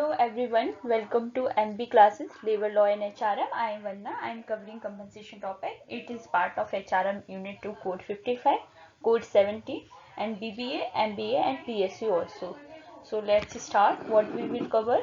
Hello everyone, welcome to NB classes, Labor Law and HRM. I am Vanna. I am covering compensation topic. It is part of HRM Unit 2 Code 55, Code 70 and BBA, MBA and PSU also. So let's start. What we will cover: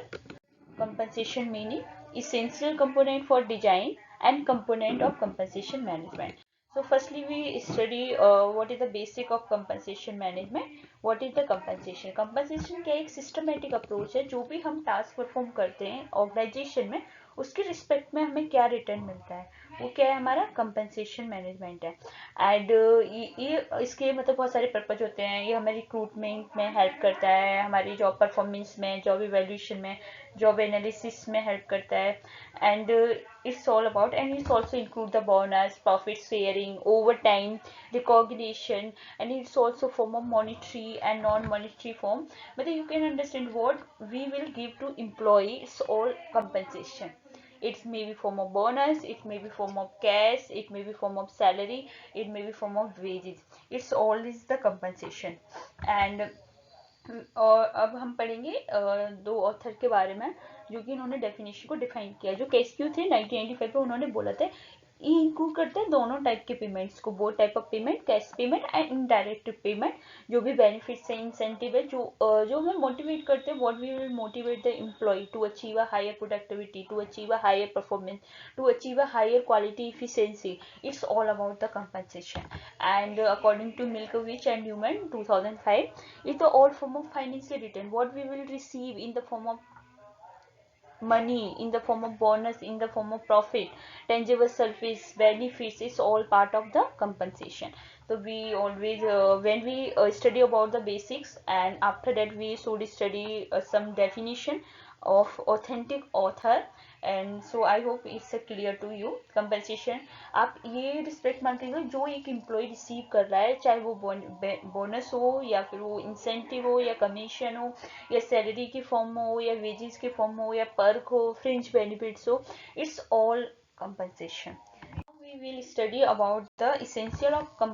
compensation meaning, essential component for design and component of compensation management. So firstly we study what is the basic of compensation management. What is the compensation? Compensation क्या एक systematic approach है, जो भी हम task perform करते हैं organisation में उसके रिस्पेक्ट में हमें क्या रिटर्न मिलता है, वो क्या है, हमारा कंपनसेशन मैनेजमेंट है. एंड ये इसके मतलब बहुत सारे पर्पज होते हैं. ये हमें रिक्रूटमेंट में हेल्प करता है, हमारी जॉब परफॉर्मेंस में, जॉब इवेल्यूशन में, जॉब एनालिसिस में हेल्प करता है. And it's all about, and it's also include the bonus, profit sharing, overtime, recognition, and it's also form of monetary and non-monetary form. But you can understand what we will give to employee. It's all compensation. It may be form of bonus, it may be form of cash, it may be form of salary, it may be form of wages. It's all is the compensation. And और अब हम पढ़ेंगे दो author के बारे में जो कि इन्होंने डेफिनेशन को डिफाइन किया. जो केएसक्यू थे 1995 में, उन्होंने बोला था ये इंक्लूड करते हैं दोनों टाइप के पेमेंट्स को, both type of payment, cash payment and indirect payment. जो भी बेनिफिट्स है, इंसेंटिव है, जो हमें मोटिवेट करते हैं, what we will motivate the employ to achieve a higher productivity, to achieve a higher performance, to achieve a higher quality efficiency. It's all about the compensation. And according to Milkovich and Newman 2005, it's the all form of financial return, what we will receive in the form of money, in the form of bonus, in the form of profit, tangible service, benefits, is all part of the compensation. So we always when we study about the basics, and after that we should study some definition of authentic author. And so I hope it's clear to you. Compensation, आप ये respect मान लीजिए जो एक employ receive कर रहा है, चाहे वो बोनस हो या फिर वो इंसेंटिव हो या कमीशन हो या सैलरी की फॉर्म हो या वेजेस की फॉर्म हो या पर्क हो, फ्रिंज बेनिफिट्स हो, it's all compensation. We will study about the essential of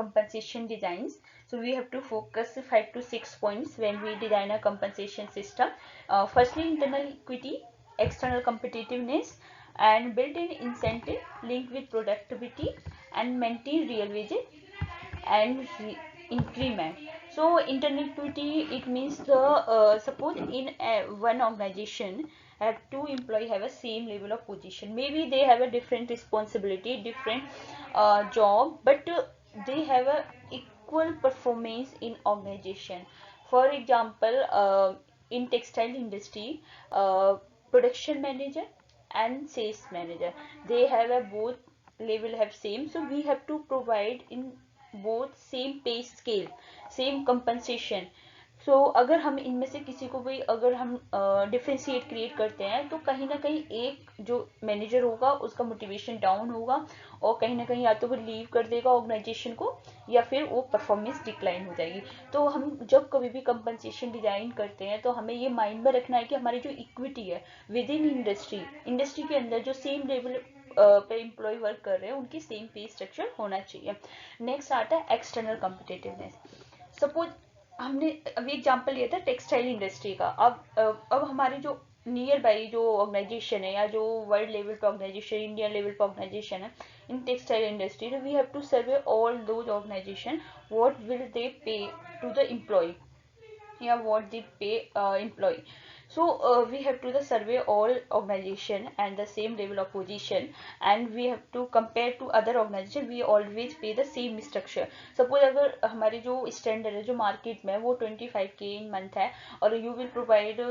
compensation designs. So we have to focus 5 to 6 points when we design a compensation system. Firstly, internal equity, external competitiveness, and built-in incentive linked with productivity, and maintain real wages and increment. So internal equity, it means the suppose in one organization have two employee have a same level of position, maybe they have a different responsibility, different job, but they have a equal performance in organization. For example, in textile industry, production manager and sales manager, they have a both level have same, so we have to provide in both same pay scale, same compensation. सो अगर हम इनमें से किसी को भी अगर हम differentiate create करते हैं, तो कहीं ना कहीं एक जो मैनेजर होगा उसका मोटिवेशन डाउन होगा, और कहीं ना कहीं या तो वो लीव कर देगा ऑर्गेनाइजेशन को, या फिर वो परफॉर्मेंस डिक्लाइन हो जाएगी. तो हम जब कभी भी कंपनसेशन डिजाइन करते हैं, तो हमें ये माइंड में रखना है कि हमारी जो इक्विटी है विद इन इंडस्ट्री के अंदर जो सेम लेवल पे एम्प्लॉय वर्क कर रहे हैं, उनकी सेम पे स्ट्रक्चर होना चाहिए. नेक्स्ट आता है एक्सटर्नल कॉम्पिटिटिवनेस. सपोज हमने अभी एग्जांपल लिया था टेक्सटाइल इंडस्ट्री का. अब हमारे जो नियर बाई जो ऑर्गेनाइजेशन है, या जो वर्ल्ड लेवल पे ऑर्गेनाइजेशन, इंडियन लेवल पे ऑर्गेनाइजेशन है in textile industry, we have to survey all those organisation what will they pay to the employ, या what they pay employee. So we have to the survey all organization and the same level of position, and we have to compare to other organization. We always pay the same structure. Suppose अगर हमारे जो standard है जो market में वो 25K इन month है, और you will provide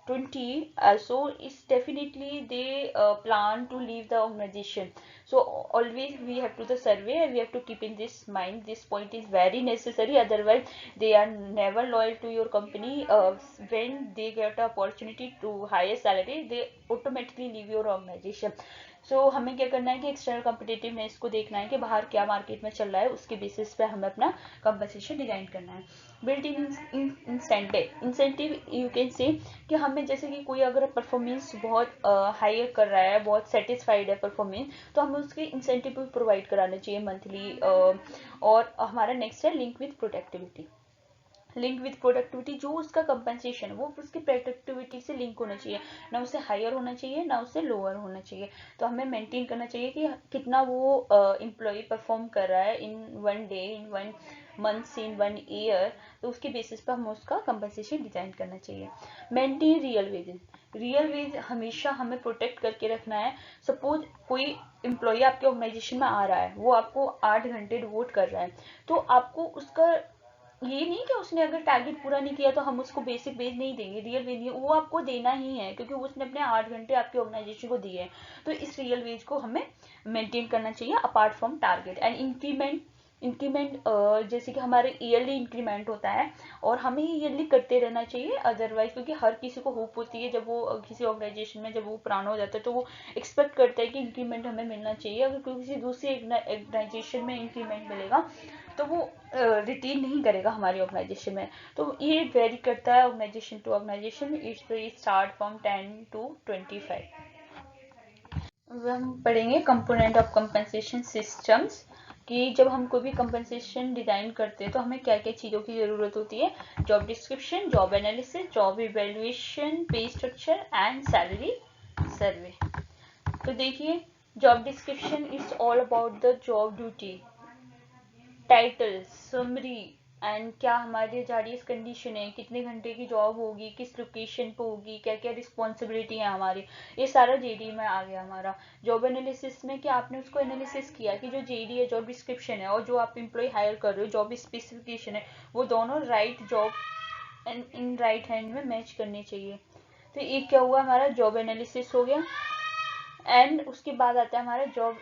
20, so it's definitely they plan to leave the organization. So always we have to the survey, and we have to keep in this mind, this point is very necessary, otherwise they are never loyal to your company. When they get an opportunity to higher salary, they automatically leave your organization. सो हमें क्या करना है कि external competitiveness को देखना है कि बाहर क्या मार्केट में चल रहा है, उसके बेसिस पे हमें अपना कंपनसेशन डिजाइन करना है. Built in incentive you can say कि हमें जैसे कि कोई अगर परफॉर्मेंस बहुत हायर कर रहा है, बहुत सेटिस्फाइड है परफॉर्मेंस, तो हमें उसके इंसेंटिव भी प्रोवाइड कराना चाहिए मंथली. और हमारा नेक्स्ट है link with productivity. Link with productivity, जो उसका कंपनसेशन वो उसकी प्रोडक्टिविटी से लिंक होना चाहिए, ना उससे हायर होना चाहिए ना उससे लोअर होना चाहिए। तो हमें मेंटेन करना चाहिए कि कितना वो एम्प्लॉय परफॉर्म कर रहा है इन 1 डे, इन 1 मंथ, इन 1 ईयर, तो उसके बेसिस पर हमें उसका कंपनसेशन डिजाइन करना चाहिए। Maintain real wages, real veg हमेशा हमें प्रोटेक्ट करके रखना है। सपोज कोई एम्प्लॉय आपके ऑर्गेनाइजेशन में आ रहा है, वो आपको 8 घंटे डिवोट कर रहा है, तो आपको उसका ये नहीं कि उसने अगर टारगेट पूरा नहीं किया तो हम उसको बेसिक वेज नहीं देंगे, रियल वेज नहीं, वो आपको देना ही है क्योंकि उसने अपने 8 घंटे आपके ऑर्गेनाइजेशन को दिए हैं। तो इस रियल वेज को हमें मेंटेन करना चाहिए apart from target. And increment जैसे कि हमारे ईयरली इंक्रीमेंट होता है और हमें ईयरली करते रहना चाहिए, अदरवाइज क्योंकि हर किसी को होप होती है जब वो किसी ऑर्गेनाइजेशन में जब वो पुराना हो जाता है तो वो एक्सपेक्ट करता है कि इंक्रीमेंट हमें मिलना चाहिए। अगर किसी दूसरी ऑर्गेनाइजेशन में इंक्रीमेंट मिलेगा तो वो रिटेन नहीं करेगा हमारी ऑर्गेनाइजेशन में। तो ये वेरी करता है organisation to organisation, it's start from 10 to 25। हम पढ़ेंगे कंपोनेंट ऑफ कंपनसेशन सिस्टम्स, कि जब हम कोई भी कंपनसेशन डिजाइन करते हैं तो हमें क्या क्या चीज़ों की ज़रूरत होती है। Job description, job analysis, job evaluation, पे स्ट्रक्चर एंड सैलरी सर्वे। तो देखिए, job description is all about the job duty, title, summary and क्या हमारी जारीज कंडीशन है, कितने घंटे की जॉब होगी, किस लोकेशन पे होगी, क्या क्या रिस्पॉन्सिबिलिटी है हमारी, ये सारा जेडी में आ गया हमारा। जॉब एनालिसिस में कि आपने उसको एनालिसिस किया कि जो जेडी है, जॉब डिस्क्रिप्शन है और जो आप एम्प्लॉय हायर कर रहे हो, जॉब स्पेसिफिकेशन है, वो दोनों right job and in right hand में मैच करने चाहिए। तो एक क्या हुआ, हमारा जॉब एनालिसिस हो गया। एंड उसके बाद आता है हमारा जॉब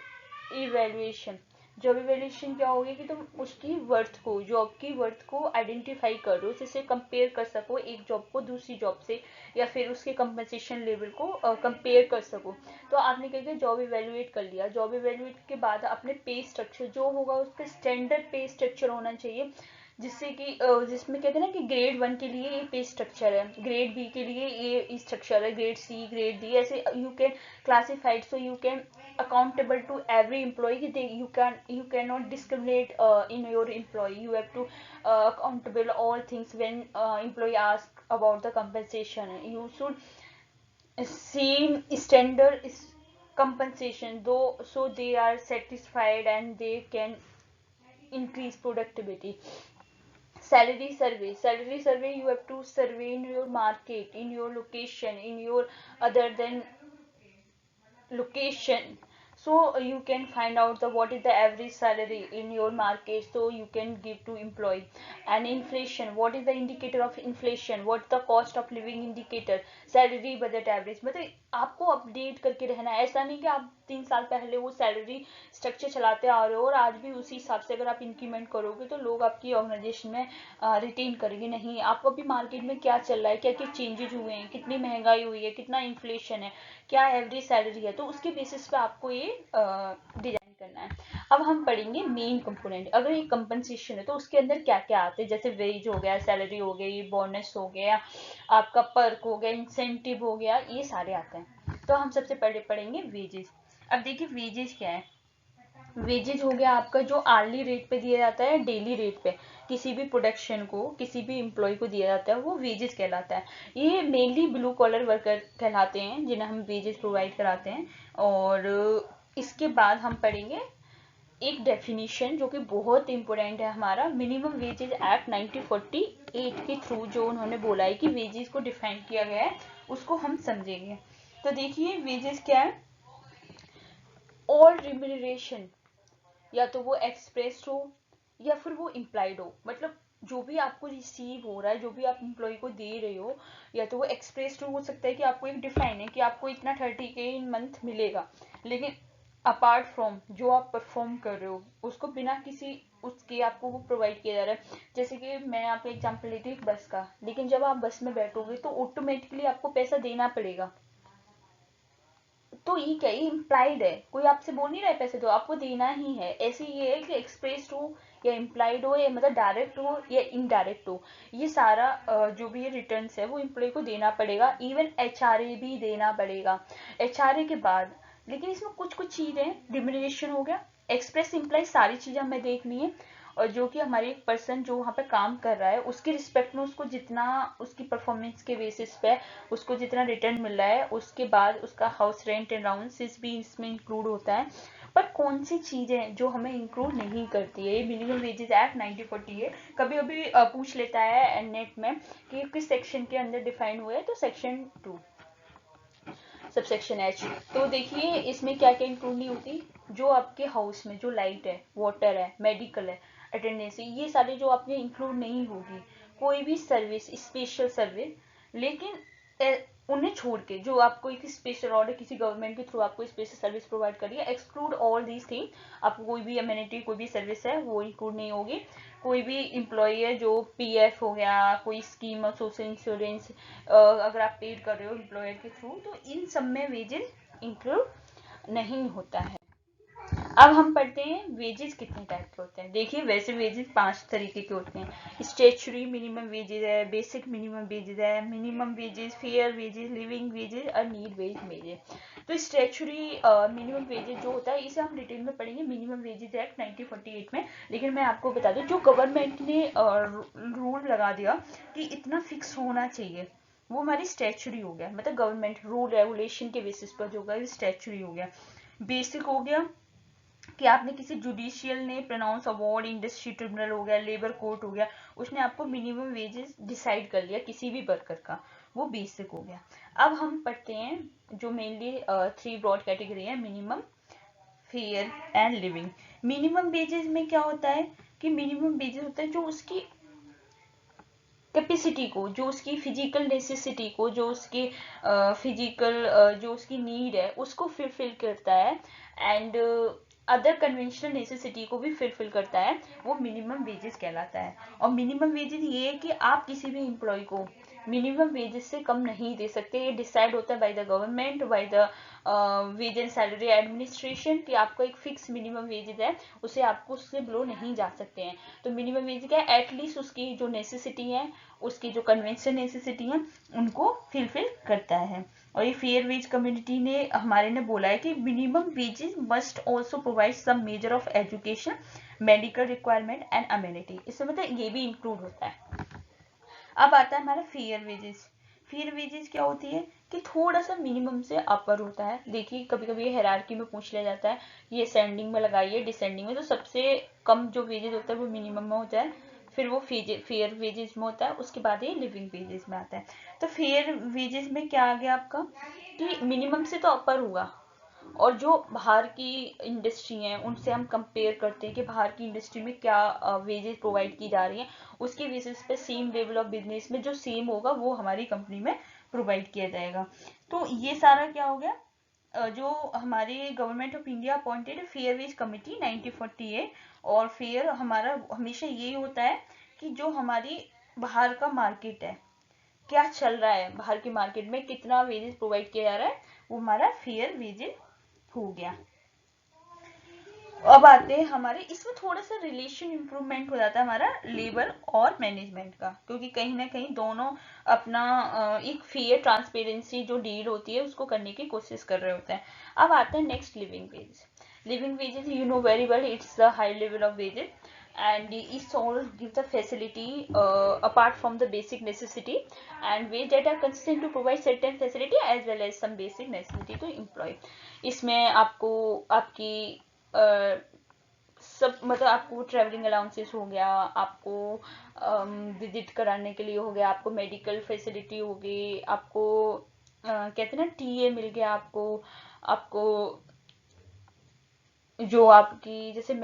इवेल्युएशन। जॉब इवेल्युएशन क्या होगी कि तुम उसकी वर्थ को, जॉब की वर्थ को आइडेंटिफाई करो, जिससे कंपेयर कर सको एक जॉब को दूसरी जॉब से, या फिर उसके कंपनसेशन लेवल को कंपेयर कर सको। तो आपने क्या किया, जॉब इवेल्युएट कर लिया। जॉब इवेल्युएट के बाद अपने पे स्ट्रक्चर जो होगा उसका स्टैंडर्ड पे स्ट्रक्चर होना चाहिए, जिससे कि जिसमें कहते हैं ना कि ग्रेड 1 के लिए ये पे स्ट्रक्चर है, ग्रेड बी के लिए ये स्ट्रक्चर है, ग्रेड सी, ग्रेड डी, ऐसे you can classified, so you can accountable to every employee. You cannot discriminate in your employee. You have to accountable all things when employee ask about the compensation. You should same standard is compensation though, so they are satisfied and they can increase productivity. Salary survey, you have to survey in your market, in your location, in your other than location, so you can find out the what is the average salary in your market, so you can give to employee. And inflation, what is the indicator of inflation, what the cost of living indicator, salary budget average. मतलब आपको update करके रहना है, ऐसा नहीं कि आप 3 साल पहले वो सैलरी स्ट्रक्चर चलाते आ रहे हो और आज भी उसी हिसाब से अगर आप इंक्रीमेंट करोगे तो लोग आपकी ऑर्गेनाइजेशन में रिटेन करेंगे। नहीं, आपको अभी मार्केट में क्या चल रहा है, क्या क्या चेंजेज हुए हैं, कितनी महंगाई हुई है, कितना इन्फ्लेशन है, क्या एवरेज सैलरी है, तो उसके बेसिस पे आपको ये डिजाइन करना है। अब हम पढ़ेंगे मेन कंपोनेंट। अगर ये कंपनसेशन है तो उसके अंदर क्या क्या आते हैं, जैसे वेज हो गया, सैलरी हो गई, बोनस हो गया, आपका पर्क हो गया, इंसेंटिव हो गया, ये सारे आते हैं। तो हम सबसे पहले पढ़ेंगे वेजेस। अब देखिए वेजेस क्या है। वेजेज हो गया आपका जो आर्ली रेट पे दिया जाता है, डेली रेट पे किसी भी प्रोडक्शन को, किसी भी एम्प्लॉय को दिया जाता है, वो वेजेस कहलाता है। ये मेनली ब्लू कॉलर वर्कर कहलाते हैं जिन्हें हम वेजेस प्रोवाइड कराते हैं। और इसके बाद हम पढ़ेंगे एक डेफिनेशन जो कि बहुत इंपॉर्टेंट है हमारा, मिनिमम वेजेज एक्ट 1948 के थ्रू जो उन्होंने बोला है कि वेजेस को डिफाइन किया गया है, उसको हम समझेंगे। तो देखिए वेजेस क्या है, ऑल रिम्यूनरेशन, या तो वो एक्सप्रेस हो या फिर वो इम्प्लाइड हो, मतलब जो भी आपको रिसीव हो रहा है, जो भी आप एम्प्लॉय को दे रहे हो, या तो वो एक्सप्रेस हो सकता है कि आपको एक डिफाइन है कि आपको इतना 30K इन मंथ मिलेगा, लेकिन अपार्ट फ्रॉम जो आप परफॉर्म कर रहे हो उसको बिना किसी उसके आपको वो प्रोवाइड किया जा रहा है। जैसे कि मैं आपको एग्जांपल लेती हूँ बस का, लेकिन जब आप बस में बैठोगे तो ऑटोमेटिकली आपको पैसा देना पड़ेगा। तो ये क्या, ये इम्प्लाइड है, कोई आपसे बोल नहीं रहा है पैसे दो, आपको देना ही है। ऐसे ये है कि एक्सप्रेस्ड हो या इम्प्लाइड हो, या मतलब डायरेक्ट हो या इनडायरेक्ट हो, ये सारा जो भी ये रिटर्न है वो इम्प्लॉय को देना पड़ेगा। इवन एचआरए भी देना पड़ेगा। एचआरए के बाद लेकिन इसमें कुछ कुछ चीजें, रिम्यूनरेशन हो गया, एक्सप्रेस इम्प्लाइज, सारी चीजें हमें देखनी है। और जो कि हमारे एक पर्सन जो वहाँ पे काम कर रहा है उसकी रिस्पेक्ट में उसको जितना उसकी परफॉर्मेंस के बेसिस पे उसको जितना रिटर्न मिल रहा है, उसके बाद उसका हाउस रेंट अलाउंसेस भी इसमें इंक्लूड होता है। पर कौन सी चीजें जो हमें इंक्लूड नहीं करती है, ये मिनिमम वेजेस एक्ट 1948 कभी कभी पूछ लेता है नेट में कि किस सेक्शन के अंदर डिफाइन हुआ है, तो सेक्शन 2 सबसेक्शन एच। तो देखिए इसमें क्या क्या इंक्लूड नहीं होती, जो आपके हाउस में जो लाइट है, वाटर है, मेडिकल है, अटेंडेंस है, ये सारे जो आपने इंक्लूड नहीं होगी। कोई भी सर्विस, स्पेशल सर्विस, लेकिन उन्हें छोड़ के जो आपको एक स्पेशल ऑर्डर किसी गवर्नमेंट के थ्रू आपको स्पेशल सर्विस प्रोवाइड करिए, एक्सक्लूड ऑल दीज थिंग। आपको कोई भी अमेनिटी, कोई भी सर्विस है वो इंक्लूड नहीं होगी। कोई भी एम्प्लॉय है जो पीएफ हो गया, कोई स्कीम और सोशल इंश्योरेंस अगर आप पेड कर रहे हो एम्प्लॉयर के थ्रू, तो इन सब में वेजेस इंक्लूड नहीं होता है। अब हम पढ़ते हैं वेजेस कितने टाइप के होते हैं। देखिए वैसे वेजेस 5 तरीके के होते हैं। स्टेचुरी मिनिमम वेजेस है, बेसिक मिनिमम वेजेस है, minimum wages, fair wages, living wages और नीड बेस्ड वेजेस। तो स्टेचुरी मिनिमम वेजेस जो होता है इसे हम डिटेल में पढ़ेंगे मिनिमम वेजेस एक्ट 1948 में। लेकिन मैं आपको बता दूं जो गवर्नमेंट ने रूल लगा दिया कि इतना फिक्स होना चाहिए, वो हमारी स्टेचुरी हो गया, मतलब गवर्नमेंट रूल रेगुलेशन के बेसिस पर जो होगा स्टेचुरी हो गया। बेसिक हो गया कि आपने किसी जुडिशियल ने प्रोनाउंस अवार्ड, इंडस्ट्री ट्रिब्यूनल हो गया, लेबर कोर्ट हो गया, उसने आपको मिनिमम वेजेस डिसाइड कर लिया किसी भी वर्कर का, वो बेसिक हो गया। अब हम पढ़ते हैं जो मेनली 3 ब्रॉड कैटेगरी है, minimum, fair and living. Minimum wages में क्या होता है कि मिनिमम वेजेस होता है जो उसकी कैपेसिटी को, जो उसकी फिजिकल नेसेसिटी को, जो उसकी फिजिकल जो उसकी नीड है उसको फुलफिल करता है, एंड अदर कन्वेंशनल नेसेसिटी को भी फुलफिल करता है, वो मिनिमम वेजेस कहलाता है। और मिनिमम वेजेस ये है कि आप किसी भी एम्प्लॉय को मिनिमम वेजेस से कम नहीं दे सकते। ये डिसाइड होता है by the government, by the ways and salary administration, कि आपका एक फिक्स मिनिमम वेजेस है, उसे आपको उससे बिलो नहीं जा सकते हैं। तो मिनिमम वेज क्या है, एटलीस्ट उसकी जो नेसेसिटी है, उसकी जो कन्वेंशनल नेसेसिटी है, उनको फुलफिल करता है। और ये फेयर वेज कम्युनिटी ने हमारे ने बोला है कि minimum wages must also provide some measure of education, medical requirement and amenity. इसमें मतलब ये भी इंक्लूड होता है। अब आता है हमारा फेयर वेजेस। फेयर वेजेस क्या होती है कि थोड़ा सा मिनिमम से अपर होता है। देखिए कभी कभी हायरार्की में पूछ लिया जाता है, ये असेंडिंग में लगाइए, डिसेंडिंग में, तो सबसे कम जो वेजेस होता है वो मिनिमम में होता है, फिर वो फेयर वेजेस में होता है, उसके बाद ये लिविंग वेजेस में आता है। तो फेयर वेजेस में क्या आ गया आपका कि मिनिमम से तो अपर हुआ, और जो बाहर की इंडस्ट्री है उनसे हम कंपेयर करते हैं कि बाहर की इंडस्ट्री में क्या वेजेस प्रोवाइड की जा रही है, उसके बेसिस पे सेम लेवल ऑफ बिजनेस में जो सेम होगा वो हमारी कंपनी में प्रोवाइड किया जाएगा। तो ये सारा क्या हो गया, जो हमारे government of India appointed fair wage committee 1948। और फेयर हमारा हमेशा यही होता है कि जो हमारी बाहर का मार्केट है, क्या चल रहा है बाहर की मार्केट में, कितना वेजेस प्रोवाइड किया जा रहा है, वो हमारा फेयर वेजेस हो गया। अब आते हैं हमारे, इसमें थोड़ा सा रिलेशन इंप्रूवमेंट हो जाता है हमारा लेबर और मैनेजमेंट का, क्योंकि कहीं ना कहीं दोनों अपना एक फेयर ट्रांसपेरेंसी जो डील होती है उसको करने की कोशिश कर रहे होते हैं। अब आते हैं next living wages. Living wages you know very well, it's the high level of wages and it all gives the facility apart from the basic necessity, and wage that are consistent to provide certain facility as well as some basic necessity to employ। इसमें आपको आपकी सब मतलब आपको travelling allowances हो गया, आपको visit कराने के लिए हो गया, आपको मेडिकल फैसिलिटी हो गई, आपको कहते हैं ना टीए मिल गया, आपको आपको जो आपकी जैसे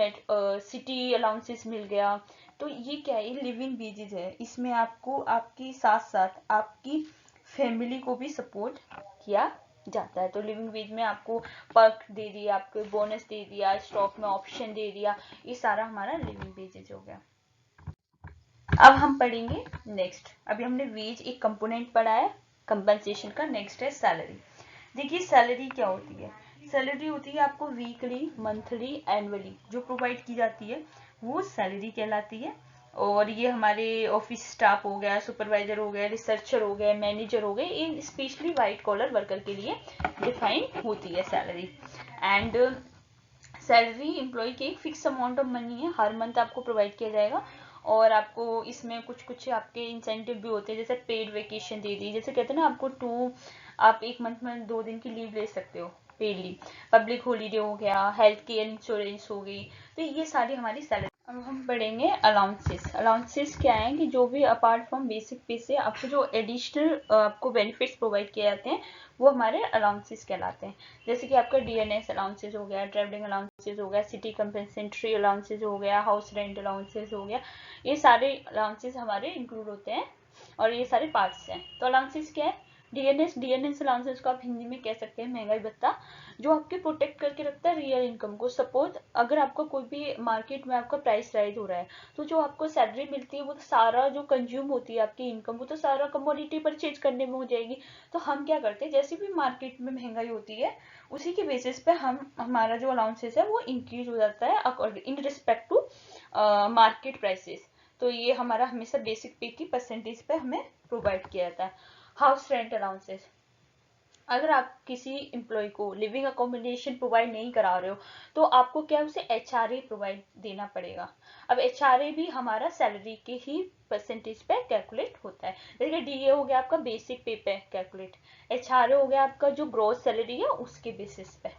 सिटी अलाउंसेस मिल गया। तो ये क्या है, लिविंग वेजेस है। इसमें आपको आपके साथ साथ आपकी फैमिली को भी सपोर्ट किया जाता है। तो लिविंग वेज में आपको पर्क दे दिया, आपको बोनस दे दिया, स्टॉक में ऑप्शन दे दिया, ये सारा हमारा लिविंग वेजेस हो गया। अब हम पढ़ेंगे नेक्स्ट, अभी हमने वेज एक कंपोनेंट पढ़ा है कंपनसेशन का, नेक्स्ट है सैलरी। देखिए सैलरी क्या होती है, सैलरी होती है आपको वीकली, मंथली, एनुअली जो प्रोवाइड की जाती है वो सैलरी कहलाती है। और ये हमारे ऑफिस स्टाफ हो गया, सुपरवाइजर हो गया, रिसर्चर हो गए, मैनेजर हो गए, ये स्पेशली वाइट कॉलर वर्कर के लिए डिफाइन होती है सैलरी। एंड सैलरी एम्प्लॉय की एक फिक्स अमाउंट ऑफ मनी है, हर मंथ आपको प्रोवाइड किया जाएगा। और आपको इसमें कुछ कुछ आपके इंसेंटिव भी होते हैं, जैसे पेड वेकेशन दे दी, जैसे कहते हैं ना आपको आप एक मंथ में 2 दिन की लीव ले सकते हो पेड लीव, पब्लिक हॉलीडे हो गया, हेल्थ केयर इंश्योरेंस हो गई, तो ये सारी हमारी सैलरी। अब हम पढ़ेंगे अलाउंसेस। अलाउंसेस क्या है कि जो भी अपार्ट फ्रॉम बेसिक पे से आपको जो एडिशनल आपको बेनिफिट्स प्रोवाइड किए जाते हैं वो हमारे अलाउंसेस कहलाते हैं। जैसे कि आपका डीएनएस अलाउंसेस हो गया, ट्रैवलिंग अलाउंसेस हो गया, सिटी कंपेंसेटरी अलाउंसेस हो गया, हाउस रेंट अलाउंसेस हो गया, ये सारे अलाउंसेस हमारे इंक्लूड होते हैं और ये सारे पार्ट्स हैं। तो अलाउंसेस क्या है? डीएनएस अलाउंसेस को आप हिंदी में कह सकते हैं महंगाई भत्ता, जो आपके प्रोटेक्ट करके रखता है रियल इनकम को। सपोज अगर आपका कोई भी मार्केट में आपका प्राइस राइज हो रहा है, तो जो आपको सैलरी मिलती है वो तो सारा जो कंज्यूम होती है आपकी इनकम, वो तो सारा कमोडिटी परचेज करने में हो जाएगी। तो हम क्या करते हैं, जैसे भी मार्केट में महंगाई होती है उसी के बेसिस पे हमारा जो अलाउंसेस है वो इंक्रीज हो जाता है in respect to market prices. तो ये हमारा हमेशा बेसिक पे की परसेंटेज पे हमें प्रोवाइड किया जाता है। हाउस रेंट अलाउंसेस, अगर आप किसी एम्प्लॉय को लिविंग अकोमोडेशन प्रोवाइड नहीं करा रहे हो तो आपको क्या उसे एचआरए प्रोवाइड देना पड़ेगा। अब एचआरए भी हमारा सैलरी के ही परसेंटेज पे कैलकुलेट होता है। जैसे डीए हो गया आपका बेसिक पे कैलकुलेट, एचआरए हो गया आपका जो ग्रॉस सैलरी है उसके बेसिस पे।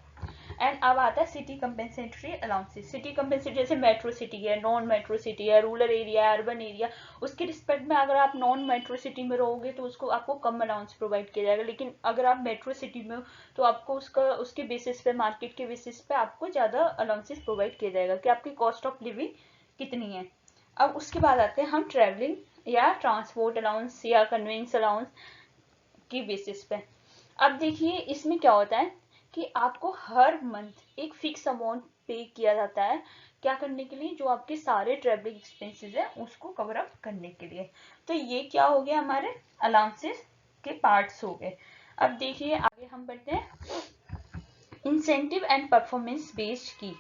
एंड अब आता है city compensatory allowances. City compensatory जैसे मेट्रो सिटी है, नॉन मेट्रो सिटी है, रूरल एरिया है, अर्बन एरिया, उसके रिस्पेक्ट में अगर आप नॉन मेट्रो सिटी में रहोगे तो उसको आपको कम अलाउंस प्रोवाइड किया जाएगा, लेकिन अगर आप मेट्रो सिटी में हो तो आपको उसके बेसिस पे, मार्केट के बेसिस पे आपको ज़्यादा अलाउंसेस प्रोवाइड किया जाएगा कि आपकी कॉस्ट ऑफ लिविंग कितनी है। अब उसके बाद आते हैं हम ट्रैवलिंग या ट्रांसपोर्ट अलाउंस या कन्वेंस अलाउंस की बेसिस पे। अब देखिए इसमें क्या होता है कि आपको हर मंथ एक फिक्स अमाउंट पे किया जाता है, क्या करने के लिए, जो आपके सारे ट्रेवलिंग एक्सपेंसेस है उसको कवर अप करने के लिए। तो ये क्या हो गया, हमारे अलाउंसेस के पार्ट्स हो गए। अब देखिए आगे हम बढ़ते हैं इंसेंटिव एंड परफॉर्मेंस बेस्ड की।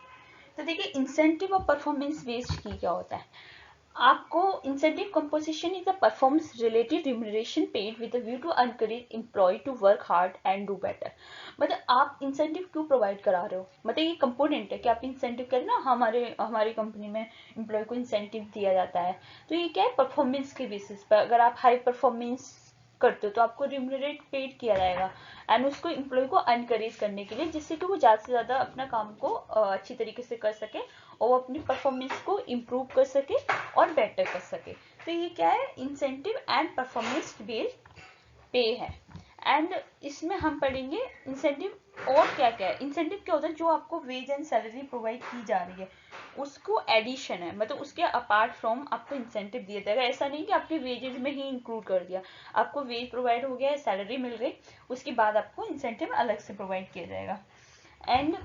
तो देखिए इंसेंटिव और परफॉर्मेंस बेस्ड की क्या होता है। आपको incentive composition is a performance related remuneration paid with view to encourage employ to work hard and do better. मतलब आप इंसेंटिव क्यों प्रोवाइड करा रहे हो, मतलब ये कंपोनेंट है कि आप इंसेंटिव कहते हैं ना, हमारी कंपनी में एम्प्लॉय को इंसेंटिव दिया जाता है। तो ये क्या है, परफॉर्मेंस के बेसिस पर। अगर आप हाई परफॉर्मेंस करते हो तो आपको रिम्यूनरेट पेड किया जाएगा एंड उसको एम्प्लॉय को एनकरेज करने के लिए, जिससे कि वो ज़्यादा से ज़्यादा अपना काम को अच्छी तरीके से कर सके और वो अपनी परफॉर्मेंस को इम्प्रूव कर सके और बेटर कर सके। तो ये क्या है, इंसेंटिव एंड परफॉर्मेंस बेस्ड पे है। एंड इसमें हम पढ़ेंगे इंसेंटिव और क्या क्या है। इंसेंटिव क्या होता है, जो आपको वेज एंड सैलरी प्रोवाइड की जा रही है उसको एडिशन है, मतलब उसके अपार्ट फ्रॉम आपको इंसेंटिव दिया जाएगा। ऐसा नहीं कि आपके वेजेज में ही इंक्लूड कर दिया, आपको वेज प्रोवाइड हो गया, सैलरी मिल गई, उसके बाद आपको इंसेंटिव अलग से प्रोवाइड किया जाएगा। एंड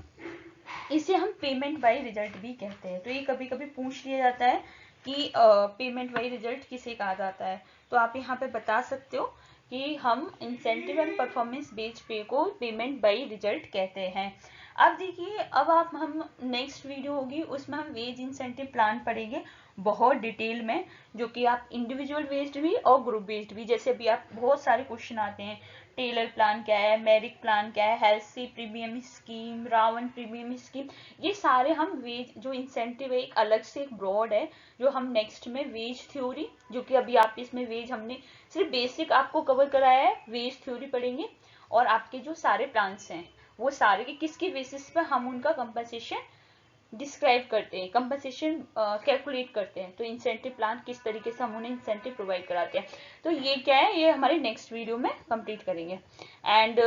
इसे हम पेमेंट बाय रिजल्ट भी कहते हैं। तो ये कभी कभी पूछ लिया जाता है कि पेमेंट बाय रिजल्ट किसे कहा जाता है, तो आप यहाँ पे बता सकते हो कि हम इंसेंटिव एंड परफॉर्मेंस बेस्ड पे को पेमेंट बाय रिजल्ट कहते हैं। अब देखिए अब हम नेक्स्ट वीडियो होगी उसमें हम वेज इंसेंटिव प्लान पढ़ेंगे बहुत डिटेल में, जो कि आप इंडिविजुअल बेस्ड भी और ग्रुप बेस्ड भी, जैसे अभी आप बहुत सारे क्वेश्चन आते हैं, टेलर प्लान क्या है, मेरिक प्लान क्या है, Halsey premium scheme, Rowan premium scheme, ये सारे हम वेज जो इंसेंटिव है एक अलग से एक ब्रॉड है, जो हम नेक्स्ट में वेज थ्योरी, जो कि अभी आप इसमें वेज हमने सिर्फ बेसिक आपको कवर कराया है, वेज थ्योरी पढ़ेंगे और आपके जो सारे प्लान्स हैं वो सारे के किसके बेसिस पे हम उनका कंपनसेशन डिस्क्राइब करते हैं, कंपनसेशन कैलकुलेट करते हैं। तो इंसेंटिव प्लान किस तरीके से हम उन्हें इंसेंटिव प्रोवाइड कराते हैं, तो ये क्या है, ये हमारे नेक्स्ट वीडियो में कंप्लीट करेंगे। एंड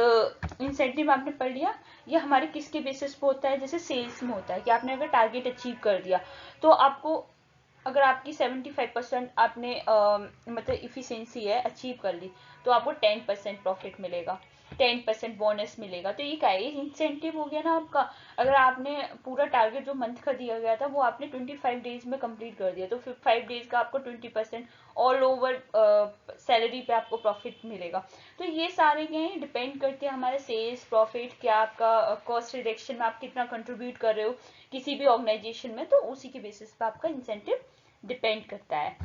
इंसेंटिव आपने पढ़ लिया, ये हमारे किसके बेसिस पे होता है, जैसे सेल्स में होता है कि आपने अगर टारगेट अचीव कर दिया तो आपको, अगर आपकी 75% आपने मतलब इफिशियंसी है अचीव कर ली तो आपको 10% प्रॉफिट मिलेगा, 10% बोनस मिलेगा। तो ये क्या है, इंसेंटिव हो गया ना आपका। अगर आपने पूरा टारगेट जो मंथ का दिया गया था वो आपने 25 डेज में कंप्लीट कर दिया तो फिर 5 डेज का आपको 20% ऑल ओवर सैलरी पे आपको प्रॉफिट मिलेगा। तो ये सारे क्या है, डिपेंड करते हैं हमारे सेल्स प्रॉफिट, क्या आपका कॉस्ट रिडक्शन में आप कितना कंट्रीब्यूट कर रहे हो किसी भी ऑर्गेनाइजेशन में, तो उसी के बेसिस पे आपका इंसेंटिव डिपेंड करता है।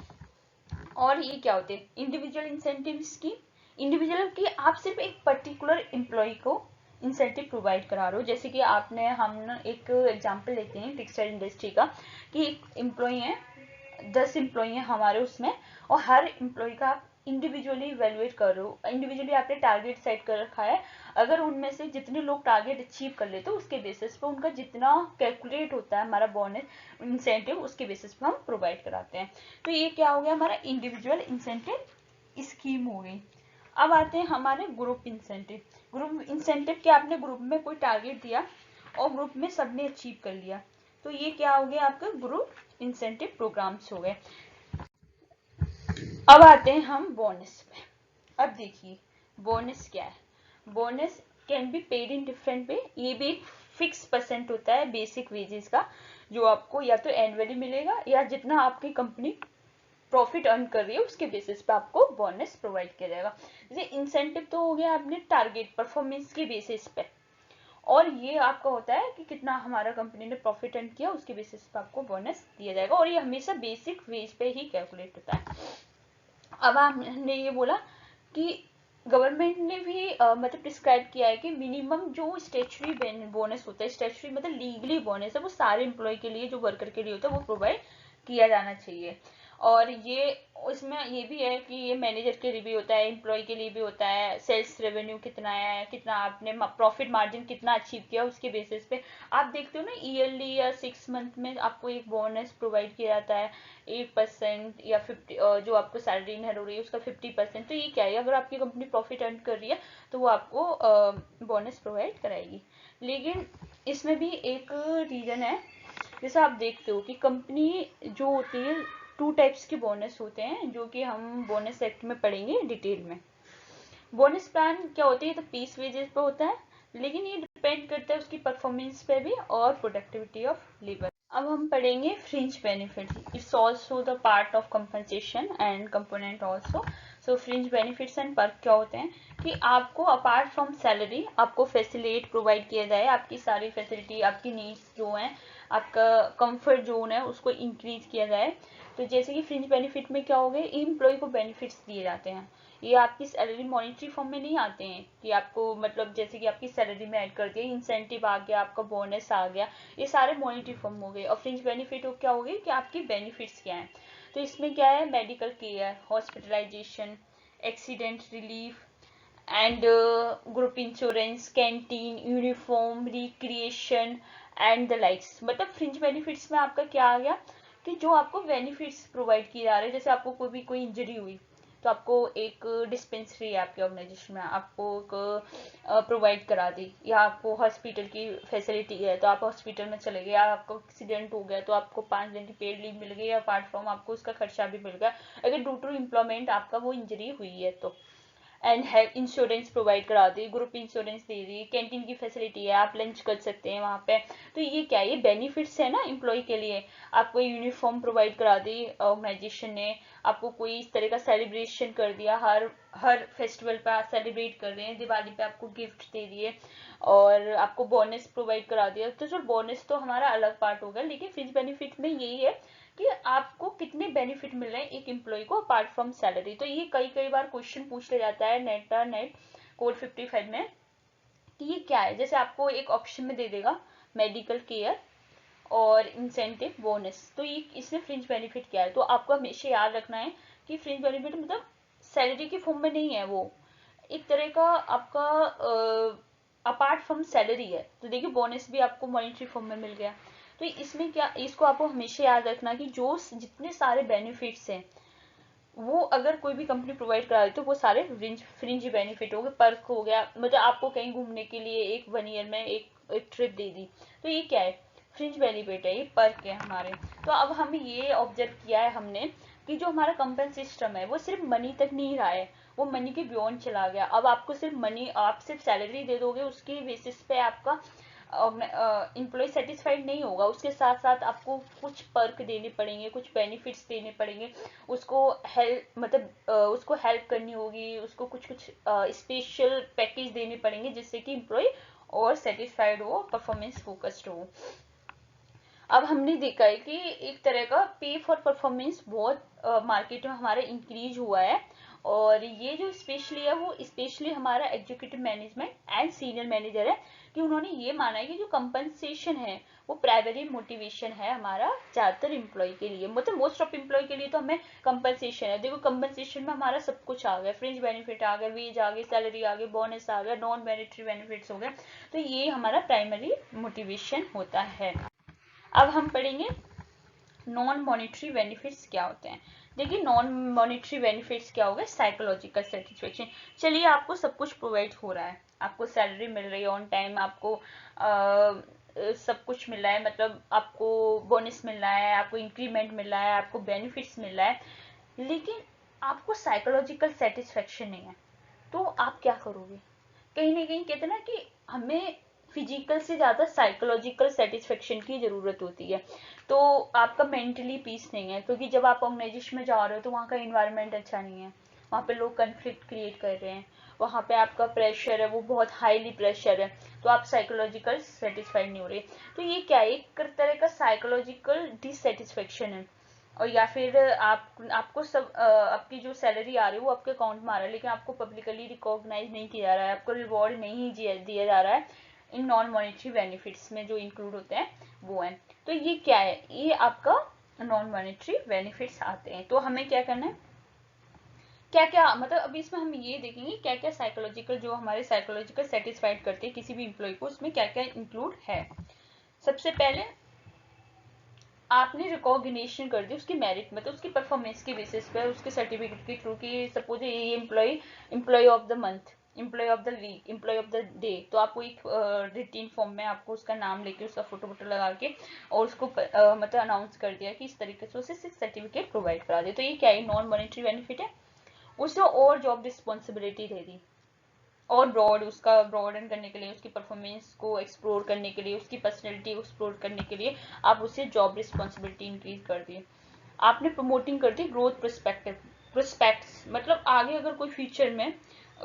और ये क्या होते हैं इंडिविजुअल इंसेंटिव स्कीम, इंडिविजुअल की आप सिर्फ एक पर्टिकुलर एम्प्लॉय को इंसेंटिव प्रोवाइड करा रहे हो। जैसे कि हम एक एग्जांपल लेते हैं टेक्सटाइल इंडस्ट्री का, कि एक एम्प्लॉई है, 10 एम्प्लॉई हैं हमारे उसमें, और हर एम्प्लॉय का आप इंडिविजुअली इवेलुएट कर रहे हो, इंडिविजुअली आपने टारगेट सेट कर रखा है। अगर उनमें से जितने लोग टारगेट अचीव कर लेते हो उसके बेसिस पे उनका जितना कैलकुलेट होता है हमारा बोनस इंसेंटिव, उसके बेसिस पे हम प्रोवाइड कराते हैं। तो ये क्या हो गया, हमारा इंडिविजुअल इंसेंटिव स्कीम हो गई। अब आते हैं हमारे ग्रुप इंसेंटिव। ग्रुप इंसेंटिव क्या, आपने ग्रुप में कोई टारगेट दिया और ग्रुप में सबने अचीव कर लिया, तो ये क्या हो गया, आपका ग्रुप इंसेंटिव प्रोग्राम्स हो गए। अब आते हैं हम बोनस पे। अब देखिए बोनस क्या है। Bonus can be paid in different way. ये भी एक फिक्स परसेंट होता है बेसिक वेजेस का, जो आपको या तो एनुअली मिलेगा या जितना आपकी कंपनी प्रॉफिट अर्न कर रही है उसके बेसिस पे आपको बोनस प्रोवाइड किया जाएगा। जैसे इंसेंटिव तो हो गया आपने टारगेट परफॉर्मेंस के बेसिस पे, और ये आपका होता है कि कितना हमारा कंपनी ने प्रॉफिट अर्न किया उसके बेसिस पे आपको बोनस दिया जाएगा, और ये हमेशा बेसिक वेज पे ही कैलकुलेट होता है। अब हमने ये बोला कि गवर्नमेंट ने भी मतलब प्रिस्क्राइब किया है कि मिनिमम जो स्टेचुरी बोनस होता है, स्टेचुरी मतलब लीगली बोनस है, वो सारे एम्प्लॉय के लिए, जो वर्कर के लिए होता है, वो प्रोवाइड किया जाना चाहिए। और ये उसमें ये भी है कि ये मैनेजर के लिए भी होता है, एम्प्लॉय के लिए भी होता है, सेल्स रेवेन्यू कितना है, कितना आपने प्रॉफिट मार्जिन कितना अचीव किया उसके बेसिस पे आप देखते हो ना, ईयरली या 6 मंथ में आपको एक बोनस प्रोवाइड किया जाता है 8% या 50, जो आपको सैलरी इनहेर हो रही है उसका 50%। तो ये क्या है, अगर आपकी कंपनी प्रॉफिट अर्न कर रही है तो वो आपको बोनस प्रोवाइड कराएगी। लेकिन इसमें भी एक रीजन है, जैसे आप देखते हो कि कंपनी जो होती है, 2 टाइप्स के बोनस होते हैं जो कि हम बोनस एक्ट में पढ़ेंगे डिटेल में। बोनस प्लान क्या होती है, तो पीस वेजेस पे होता है, लेकिन ये डिपेंड करता है उसकी परफॉर्मेंस पे भी और प्रोडक्टिविटी ऑफ लेबर। अब हम पढ़ेंगे fringe benefits. It's also the part of compensation and component also. So fringe benefits and perk क्या होते हैं कि आपको अपार्ट फ्रॉम सैलरी आपको फैसिलिटी प्रोवाइड किया जाए, आपकी सारी फैसिलिटी, आपकी नीड्स जो हैं, आपका कंफर्ट जोन है उसको इंक्रीज किया जाए। तो जैसे कि फ्रिंज बेनिफिट में क्या हो गए, एम्प्लॉय को बेनिफिट्स दिए जाते हैं। ये आपकी सैलरी मॉनिटरी फॉर्म में नहीं आते हैं कि आपको मतलब जैसे कि आपकी सैलरी में ऐड कर दिया, इंसेंटिव आ गया, आपका बोनस आ गया, ये सारे मॉनिटरी फॉर्म हो गए। और फ्रिंज बेनिफिट क्या हो गई कि आपकी बेनिफिट्स क्या है, तो इसमें क्या है, medical care, hospitalisation, accident relief and group insurance, canteen, uniform, recreation and the likes. मतलब फ्रिंज बेनिफिट्स में आपका क्या आ गया कि जो आपको बेनिफिट्स प्रोवाइड किए जा रहे हैं, जैसे आपको कोई इंजरी हुई तो आपको एक डिस्पेंसरी है आपके ऑर्गेनाइजेशन में, आपको एक प्रोवाइड करा दी, या आपको हॉस्पिटल की फैसिलिटी है तो आप हॉस्पिटल में चले गए, या आपको एक्सीडेंट हो गया तो आपको 5 दिन की पेड लीव मिल गई, या अपार्ट फ्रॉम आपको उसका खर्चा भी मिल गया अगर ड्यू टू एम्प्लॉयमेंट आपका वो इंजरी हुई है तो। एंड हेल्थ इंश्योरेंस प्रोवाइड करा दी, ग्रुप इंश्योरेंस दे दी, कैंटीन की फैसिलिटी है, आप लंच कर सकते हैं वहाँ पे। तो ये क्या है, ये बेनिफिट्स है ना एम्प्लॉय के लिए। आपको यूनिफॉर्म प्रोवाइड करा दी ऑर्गेनाइजेशन ने, आपको कोई इस तरह का सेलिब्रेशन कर दिया, हर फेस्टिवल पे आप सेलिब्रेट कर रहे हैं, दिवाली पे आपको गिफ्ट दे दिए, और आपको बोनस प्रोवाइड करा दिया। तो जो बोनस तो हमारा अलग पार्ट होगा, लेकिन फ्रिंज बेनिफिट में यही है कि आपको कितने बेनिफिट मिल रहे हैं एक एम्प्लॉय को अपार्ट फ्रॉम सैलरी। तो ये कई बार क्वेश्चन पूछ लिया जाता है नेट कोड 55 में कि ये क्या है। जैसे आपको एक ऑप्शन में दे देगा मेडिकल केयर और इंसेंटिव बोनस, तो ये इसमें फ्रिंज बेनिफिट क्या है, तो आपको हमेशा याद रखना है कि फ्रिंज बेनिफिट मतलब सैलरी के फॉर्म में नहीं है, वो एक तरह का आपका अपार्ट फ्रॉम सैलरी है। तो देखिए बोनस भी आपको मॉनिटरी फॉर्म में मिल गया। तो इसमें क्या, इसको आपको हमेशा याद रखना कि जो जितने सारे बेनिफिट्स हैं वो अगर कोई भी कंपनी प्रोवाइड करा रही तो वो सारे फ्रिंज बेनिफिट हो गए। पर्क हो गया, मतलब आपको कहीं घूमने के लिए एक 1 ईयर में एक ट्रिप दे दी, तो ये क्या है, फ्रिंज बेनिफिट है, ये पर्क है हमारे। तो अब हम ये ऑब्जर्व किया है हमने कि जो हमारा कंपन सिस्टम है वो सिर्फ मनी तक नहीं रहा है, वो मनी के बियॉन्ड चला गया। अब आपको सिर्फ मनी, आप सिर्फ सैलरी दे दोगे, उसकी बेसिस पे आपका एम्प्लॉय सेटिस्फाइड नहीं होगा, उसके साथ साथ आपको कुछ पर्क देने पड़ेंगे, कुछ बेनिफिट्स देने पड़ेंगे, उसको हेल्प मतलब उसको हेल्प करनी होगी, उसको कुछ कुछ स्पेशल पैकेज देने पड़ेंगे जिससे कि एम्प्लॉय और सेटिस्फाइड हो, परफॉर्मेंस फोकस्ड हो। अब हमने देखा है कि एक तरह का पे फॉर परफॉर्मेंस बहुत मार्केट में हमारे इंक्रीज हुआ है, और ये जो स्पेशली है वो स्पेशली हमारा executive management and senior manager है कि उन्होंने ये माना है कि जो कंपनसेशन है वो प्राइमरी मोटिवेशन है हमारा ज्यादातर एम्प्लॉय के लिए, मतलब मोस्ट ऑफ एम्प्लॉय के लिए तो हमें कंपनसेशन है। देखो कंपनसेशन में हमारा सब कुछ आ गया, फ्रिंज बेनिफिट आ गया, वेज आ गए, सैलरी आ गई, बोनस आ गया, नॉन मॉनेटरी बेनिफिट्स हो गए, तो ये हमारा प्राइमरी मोटिवेशन होता है। अब हम पढ़ेंगे नॉन मॉनेटरी बेनिफिट्स क्या होते हैं। देखिए नॉन मॉनेटरी बेनिफिट्स क्या हो गए, साइकोलॉजिकल सेटिस्फेक्शन। चलिए आपको सब कुछ प्रोवाइड हो रहा है, आपको सैलरी मिल रही है ऑन टाइम, आपको सब कुछ मिल रहा है, मतलब आपको बोनस मिल रहा है, आपको इंक्रीमेंट मिल रहा है, आपको बेनिफिट्स मिल रहा है, लेकिन आपको साइकोलॉजिकल सेटिस्फेक्शन नहीं है, तो आप क्या करोगे। कहीं ना कहीं कहते हैं ना कि हमें फिजिकल से ज्यादा साइकोलॉजिकल सेटिस्फेक्शन की जरूरत होती है। तो आपका मेंटली पीस नहीं है, क्योंकि जब आप ऑर्गेनाइजेशन में जा रहे हो तो वहाँ का इन्वायरमेंट अच्छा नहीं है, वहाँ पे लोग कन्फ्लिक्ट क्रिएट कर रहे हैं, वहाँ पे आपका प्रेशर है वो बहुत हाईली प्रेशर है, तो आप साइकोलॉजिकल सेटिस्फाइड नहीं हो रहे। तो ये क्या है, एक तरह का साइकोलॉजिकल डिससेटिस्फेक्शन है। और या फिर आपको सब आपकी जो सैलरी आ रही है वो आपके अकाउंट में आ रहा है, लेकिन आपको पब्लिकली रिकॉग्नाइज नहीं किया जा रहा है, आपको रिवॉर्ड नहीं दिया जा रहा है, इन नॉन मॉनेटरी बेनिफिट्स में जो इंक्लूड होते हैं वो है। तो ये क्या है, ये आपका नॉन मॉनेटरी बेनिफिट्स आते हैं। तो हमें क्या करना है, क्या क्या मतलब अभी इसमें हम ये देखेंगे क्या क्या साइकोलॉजिकल, जो हमारे साइकोलॉजिकल सेटिस्फाइड करते हैं किसी भी इम्प्लॉय को, उसमें क्या क्या इंक्लूड है। सबसे पहले आपने रिकॉग्निशन कर दी उसकी मेरिट, मतलब उसकी परफॉर्मेंस के बेसिस पे, उसके सर्टिफिकेट के थ्रू कि सपोज ये employ of the month, employ of the week, employ of the day, तो आपको एक रिटीन फॉर्म में आपको उसका नाम लेके उसका फोटो वोटो लगा के और उसको मतलब अनाउंस कर दिया कि इस तरीके से उसे सर्टिफिकेट प्रोवाइड करा दे। तो ये क्या है, नॉन मॉनेटरी बेनिफिट है। उसे और जॉब रिस्पॉन्सिबिलिटी दे दी, और उसका ब्रॉडन करने के लिए, उसकी परफॉर्मेंस को एक्सप्लोर करने के लिए, उसकी पर्सनैलिटी को एक्सप्लोर करने के लिए आप उसे जॉब रिस्पॉन्सिबिलिटी इंक्रीज कर दी। आपने प्रमोटिंग कर दी ग्रोथ प्रोस्पेक्ट्स, मतलब आगे अगर कोई फ्यूचर में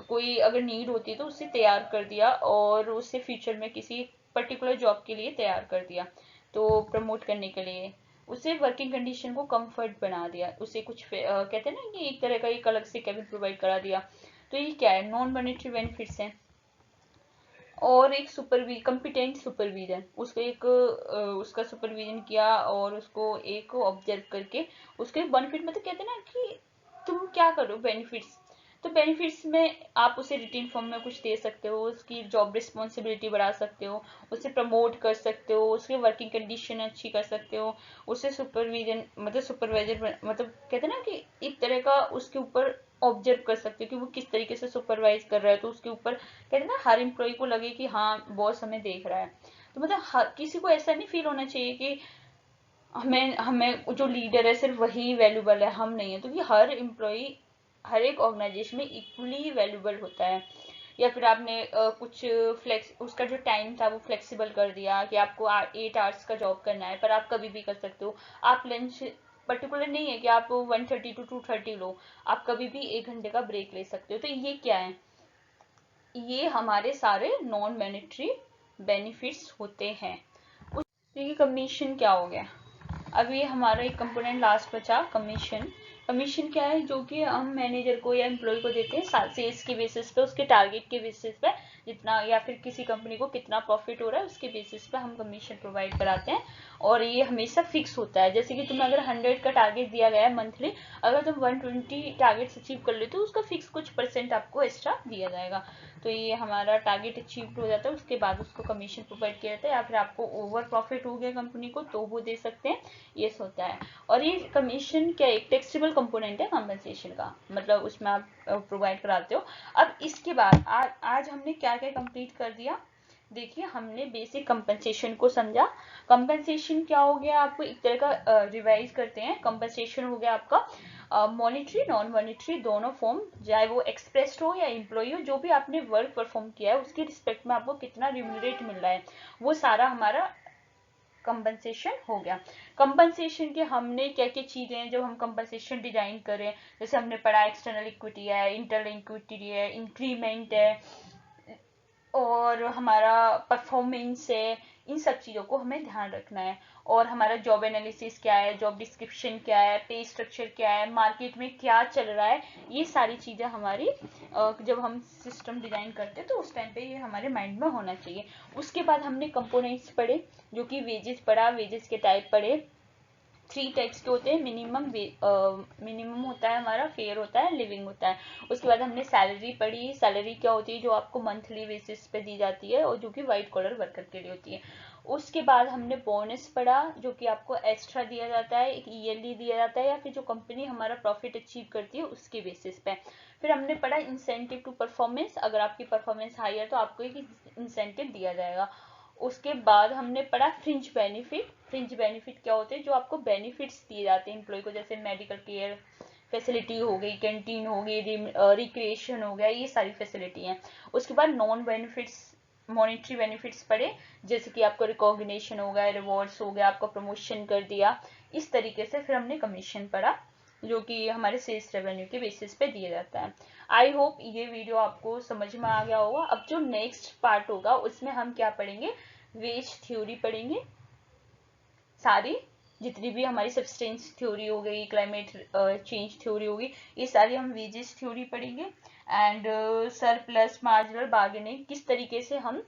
कोई अगर नीड होती है तो उसे तैयार कर दिया, और उससे फ्यूचर में किसी पर्टिकुलर जॉब के लिए तैयार कर दिया, तो प्रमोट करने के लिए उसे वर्किंग कंडीशन को कंफर्ट बना दिया, उसे कुछ कहते हैं ना कि एक तरह का एक अलग से कैबिन प्रोवाइड करा दिया। तो ये क्या है, नॉन मॉनेटरी बेनिफिट्स हैं। और एक कंपिटेंट सुपरविजन, उसको एक उसका सुपरविजन किया और उसको एक ऑब्जर्व करके उसके बेनिफिट, मतलब कहते हैं ना कि तुम क्या करो बेनिफिट्स, तो बेनिफिट्स में आप उसे रिटीन फॉर्म में कुछ दे सकते हो, उसकी जॉब रिस्पॉन्सिबिलिटी बढ़ा सकते हो, उसे प्रमोट कर सकते हो, उसकी वर्किंग कंडीशन अच्छी कर सकते हो, उसे सुपरविजन मतलब सुपरवाइजर मतलब कहते हैं ना कि एक तरह का उसके ऊपर ऑब्जर्व कर सकते हो कि वो किस तरीके से सुपरवाइज कर रहा है, तो उसके ऊपर कहते हैं ना हर एम्प्लॉय को लगे कि हाँ बॉस हमें देख रहा है। तो मतलब किसी को ऐसा नहीं फील होना चाहिए कि हमें हमें जो लीडर है सिर्फ वही वैल्यूबल है, हम नहीं है, तो ये हर एम्प्लॉय हर एक ऑर्गेनाइजेशन में इक्वली वैल्यूबल होता है। या फिर आपने कुछ फ्लेक्स उसका जो टाइम था वो फ्लेक्सिबल कर दिया कि आपको 8 आवर्स का जॉब करना है, पर आप कभी भी कर सकते हो, आप लंच पर्टिकुलर नहीं है कि आप 1:30 to 2:30 लो, आप कभी भी 1 घंटे का ब्रेक ले सकते हो। तो ये क्या है, ये हमारे सारे नॉन मॉनेटरी बेनिफिट्स होते हैं। देखिए कमीशन क्या हो गया, अब ये हमारा एक कंपोनेंट लास्ट बचा कमीशन। कमीशन क्या है, जो कि हम मैनेजर को या एम्प्लॉय को देते हैं सेल्स के बेसिस पे, उसके टारगेट के बेसिस पे, जितना या फिर किसी कंपनी को कितना प्रॉफिट हो रहा है उसके बेसिस पे हम कमीशन प्रोवाइड कराते हैं। और ये हमेशा फिक्स होता है, जैसे कि तुम्हें अगर 100 का टारगेट दिया गया है मंथली, अगर तुम 120 टारगेट अचीव कर लेते हो तो उसका फिक्स कुछ परसेंट आपको एक्स्ट्रा दिया जाएगा। तो ये हमारा टारगेट अचीव हो जाता है, उसके बाद उसको कमीशन प्रोवाइड किया जाता है, या फिर आपको ओवर प्रॉफिट हो गया कंपनी को तो वो दे सकते हैं, ये होता है। और ये कमीशन क्या एक टैक्सेबल कंपोनेंट है कॉम्पेंसेशन का, मतलब उसमें आप प्रोवाइड कराते हो। अब इसके बाद आज हमने क्या क्या कंप्लीट कर दिया, देखिए हमने बेसिक कंपनसेशन को समझा। कंपनसेशन क्या हो गया, आपको एक तरह का रिवाइज करते हैं। कंपनसेशन हो गया आपका मॉनेटरी नॉन मॉनेटरी दोनों फॉर्म, चाहे वो एक्सप्रेस्ड हो या एम्प्लॉय हो, जो भी आपने वर्क परफॉर्म किया है उसकी रिस्पेक्ट में आपको कितना रिम्यूनरेट मिल रहा है, वो सारा हमारा कंपनसेशन हो गया। कंपनसेशन के हमने क्या क्या चीजें हैं जब हम कंपनसेशन डिजाइन करें, जैसे हमने पढ़ा एक्सटर्नल इक्विटी है, इंटरनल इक्विटी है, इंक्रीमेंट है, और हमारा परफॉर्मेंस है, इन सब चीज़ों को हमें ध्यान रखना है। और हमारा जॉब एनालिसिस क्या है, जॉब डिस्क्रिप्शन क्या है, पे स्ट्रक्चर क्या है, मार्केट में क्या चल रहा है, ये सारी चीज़ें हमारी जब हम सिस्टम डिजाइन करते हैं तो उस टाइम पे ये हमारे माइंड में होना चाहिए। उसके बाद हमने कंपोनेंट्स पढ़े, जो कि वेजेस पढ़ा, वेजेस के टाइप पढ़े। 3 टाइप्स के होते हैं, मिनिमम होता है हमारा, फेयर होता है, लिविंग होता है। उसके बाद हमने सैलरी पढ़ी। सैलरी क्या होती है, जो आपको मंथली बेसिस पे दी जाती है और जो कि वाइट कॉलर वर्कर के लिए होती है। उसके बाद हमने बोनस पढ़ा, जो कि आपको एक्स्ट्रा दिया जाता है, एक ईयरली दिया जाता है, या फिर जो कंपनी हमारा प्रॉफिट अचीव करती है उसके बेसिस पे। फिर हमने पढ़ा इंसेंटिव टू परफॉर्मेंस, अगर आपकी परफॉर्मेंस हाई है तो आपको एक इंसेंटिव दिया जाएगा। उसके बाद हमने पढ़ा फ्रिंज बेनिफिट। फ्रिंज बेनिफिट क्या होते हैं, जो आपको बेनिफिट्स दिए जाते हैं एम्प्लॉय को, जैसे मेडिकल केयर फैसिलिटी हो गई, कैंटीन हो गई, रिक्रिएशन हो गया, ये सारी फैसिलिटी हैं। उसके बाद नॉन बेनिफिट्स, मॉनिटरी बेनिफिट्स पढ़े, जैसे कि आपको रिकॉग्निशन हो गया, रिवॉर्ड्स हो गया, आपको प्रमोशन कर दिया, इस तरीके से। फिर हमने कमीशन पढ़ा, जो कि हमारे सेल्स रेवेन्यू के बेसिस पे दिया जाता है। आई होप ये वीडियो आपको समझ में आ गया होगा। अब जो नेक्स्ट पार्ट होगा उसमें हम क्या पढ़ेंगे, वेज थ्योरी पढ़ेंगे, सारी जितनी भी हमारी सब्सटेंस थ्योरी हो गई, क्लाइमेट चेंज थ्योरी होगी, ये सारी हम वेजेस थ्योरी पढ़ेंगे। एंड सरप्लस, मार्जिनल, बार्गेनिंग, किस तरीके से हम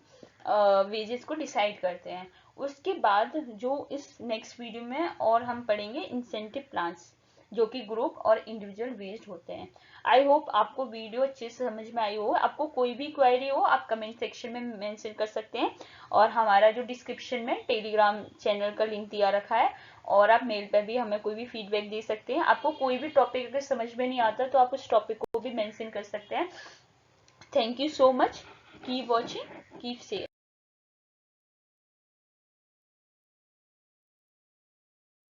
वेजेस को डिसाइड करते हैं। उसके बाद जो इस नेक्स्ट वीडियो में और हम पढ़ेंगे इंसेंटिव प्लान्स, जो कि ग्रुप और इंडिविजुअल बेस्ड होते हैं। आई होप आपको वीडियो अच्छे से समझ में आई हो। आपको कोई भी क्वेरी हो आप कमेंट सेक्शन में मेंशन कर सकते हैं, और हमारा जो डिस्क्रिप्शन में टेलीग्राम चैनल का लिंक दिया रखा है, और आप मेल पर भी हमें कोई भी फीडबैक दे सकते हैं। आपको कोई भी टॉपिक अगर समझ में नहीं आता तो आप उस टॉपिक को भी मेंशन कर सकते हैं। Thank you so much, keep watching, keep safe.